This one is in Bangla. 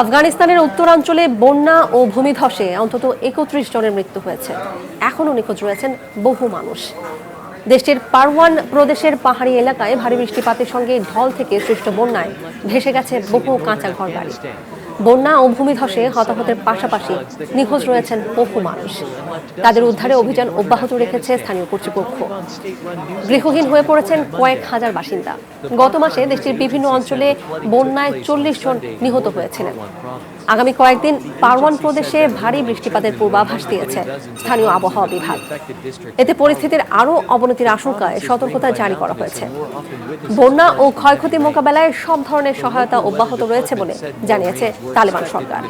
আফগানিস্তানের উত্তরাঞ্চলে বন্যা ও ভূমিধসে অন্তত ৩১ জনের মৃত্যু হয়েছে। এখনও নিখোঁজ রয়েছেন বহু মানুষ। দেশটির পারওয়ান প্রদেশের পাহাড়ি এলাকায় ভারী বৃষ্টিপাতের সঙ্গে ঢল থেকে সৃষ্ট বন্যায় ভেসে গেছে বহু কাঁচা ঘরবাড়ি। বন্যা ও ভূমিধসে হতাহতের পাশাপাশি নিখোঁজ রয়েছেন বহু মানুষ। তাদের উদ্ধারে অভিযান অব্যাহত রেখেছে স্থানীয় কর্তৃপক্ষ। গৃহহীন হয়ে পড়েছেন কয়েক হাজার বাসিন্দা। গত মাসে দেশটির বিভিন্ন অঞ্চলে বন্যায় ৪০ জন নিহত হয়েছিলেন। আগামী কয়েকদিন পারওয়ান প্রদেশে ভারী বৃষ্টিপাতের পূর্বাভাস দিয়েছে স্থানীয় আবহাওয়া বিভাগ। এতে পরিস্থিতির আরও অবনতির আশঙ্কায় সতর্কতা জারি করা হয়েছে। বন্যা ও ক্ষয়ক্ষতি মোকাবেলায় সব ধরনের সহায়তা অব্যাহত রয়েছে বলে জানিয়েছে তালেবান সরকার।